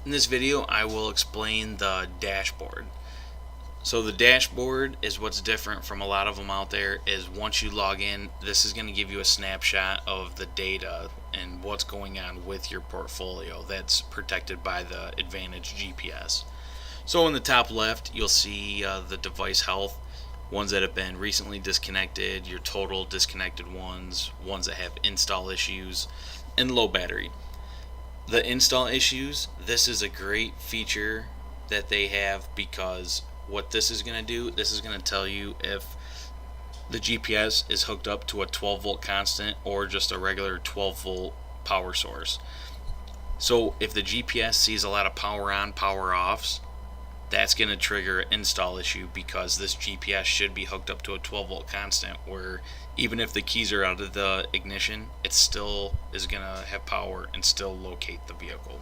In this video, I will explain the dashboard. So the dashboard is what's different from a lot of them out there. Is once you log in, this is going to give you a snapshot of the data and what's going on with your portfolio that's protected by the Advantage GPS. So in the top left, you'll see the device health, ones that have been recently disconnected, your total disconnected ones that have install issues, and low battery. The install issues, this is a great feature that they have, because what this is going to do, this is going to tell you if the GPS is hooked up to a 12 volt constant or just a regular 12 volt power source. So if the GPS sees a lot of power on, power offs, that's going to trigger an install issue, because this GPS should be hooked up to a 12 volt constant where even if the keys are out of the ignition, it still is going to have power and still locate the vehicle.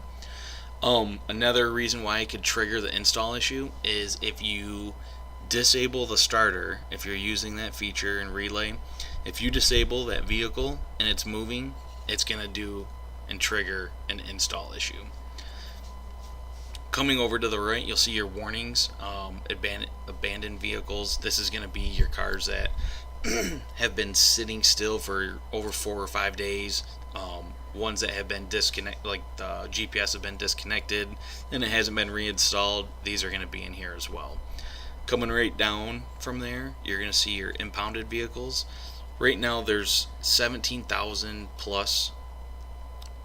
Another reason why it could trigger the install issue is if you disable the starter. If you're using that feature in Relay, if you disable that vehicle and it's moving, it's going to do and trigger an install issue. Coming over to the right, you'll see your warnings, abandoned vehicles. This is going to be your cars that have been sitting still for over 4 or 5 days. Ones that have been disconnected, like the GPS have been disconnected and it hasn't been reinstalled. These are going to be in here as well. Coming right down from there, you're going to see your impounded vehicles. Right now, there's 17,000 plus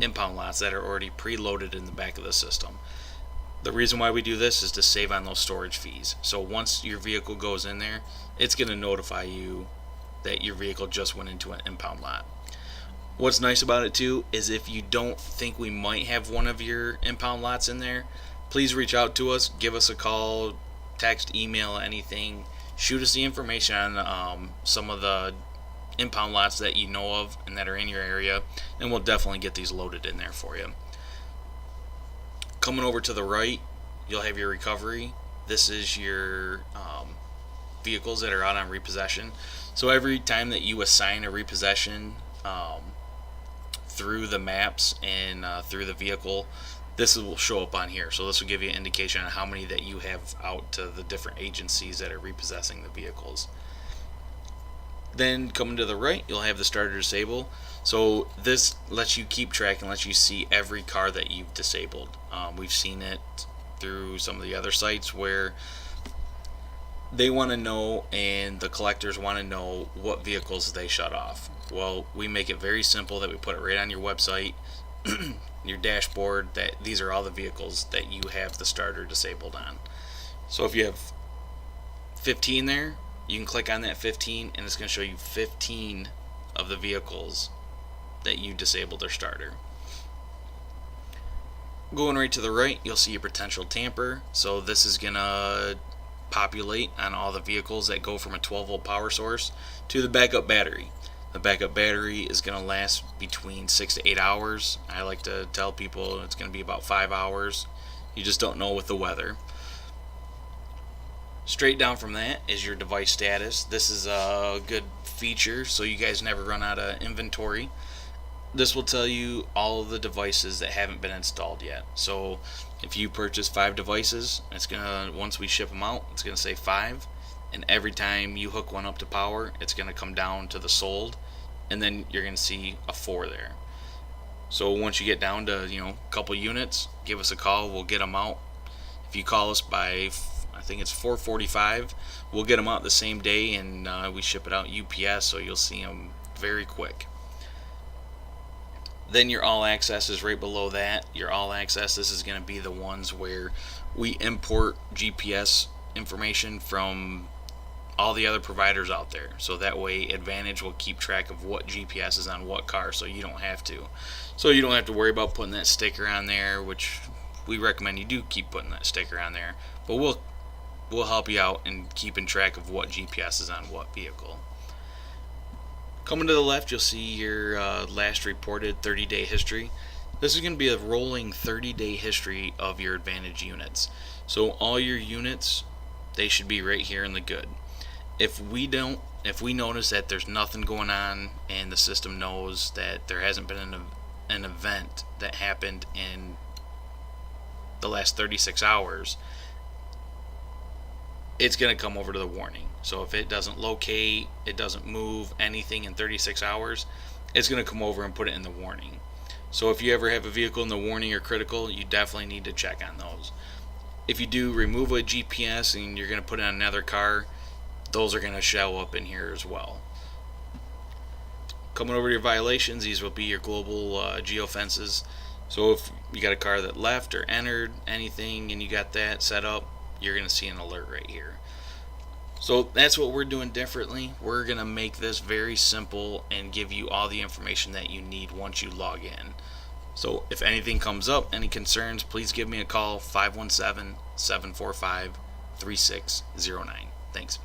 impound lots that are already preloaded in the back of the system. The reason why we do this is to save on those storage fees. So once your vehicle goes in there, it's going to notify you that your vehicle just went into an impound lot. What's nice about it too is if you don't think we might have one of your impound lots in there, please reach out to us, give us a call, text, email, anything. Shoot us the information on some of the impound lots that you know of and that are in your area, and we'll definitely get these loaded in there for you. Coming over to the right, you'll have your recovery. This is your vehicles that are out on repossession. So every time that you assign a repossession through the maps and through the vehicle, this will show up on here. So this will give you an indication on how many that you have out to the different agencies that are repossessing the vehicles. Then coming to the right, you'll have the starter disable. So this lets you keep track and lets you see every car that you've disabled. We've seen it through some of the other sites where they want to know, and the collectors want to know, what vehicles they shut off. Well, we make it very simple that we put it right on your website, your dashboard, that these are all the vehicles that you have the starter disabled on. So if you have 15 there, you can click on that 15 and it's going to show you 15 of the vehicles that you disabled their starter. Going right to the right, you'll see your potential tamper. So this is going to populate on all the vehicles that go from a 12 volt power source to the backup battery. The backup battery is going to last between 6 to 8 hours. I like to tell people it's going to be about 5 hours. You just don't know with the weather. Straight down from that is your device status. This is a good feature so you guys never run out of inventory. This will tell you all of the devices that haven't been installed yet. So if you purchase 5 devices, it's gonna, once we ship them out, it's gonna say 5, and every time you hook one up to power, it's gonna come down to the sold, and then you're gonna see a 4 there. So once you get down to a couple units, give us a call. We'll get them out. If you call us by, I think it's 4:45, we'll get them out the same day, and we ship it out UPS, so you'll see them very quick. Then your all access is right below that. Your all access, this is going to be the ones where we import GPS information from all the other providers out there. So that way Advantage will keep track of what GPS is on what car, so you don't have to. So you don't have to worry about putting that sticker on there, which we recommend you do keep putting that sticker on there. But we'll help you out in keeping track of what GPS is on what vehicle. Coming to the left, you'll see your last reported 30-day history. This is going to be a rolling 30-day history of your Advantage units. So all your units, they should be right here in the good. If we notice that there's nothing going on and the system knows that there hasn't been an event that happened in the last 36 hours, it's going to come over to the warning. So if it doesn't locate, it doesn't move anything in 36 hours, it's going to come over and put it in the warning. So if you ever have a vehicle in the warning or critical, you definitely need to check on those. If you do remove a GPS and you're going to put it on another car, those are going to show up in here as well. Coming over to your violations, these will be your global geofences. So if you got a car that left or entered anything and you got that set up, you're going to see an alert right here. So that's what we're doing differently. We're going to make this very simple and give you all the information that you need once you log in. So if anything comes up, any concerns, please give me a call, 517-745-3609. Thanks.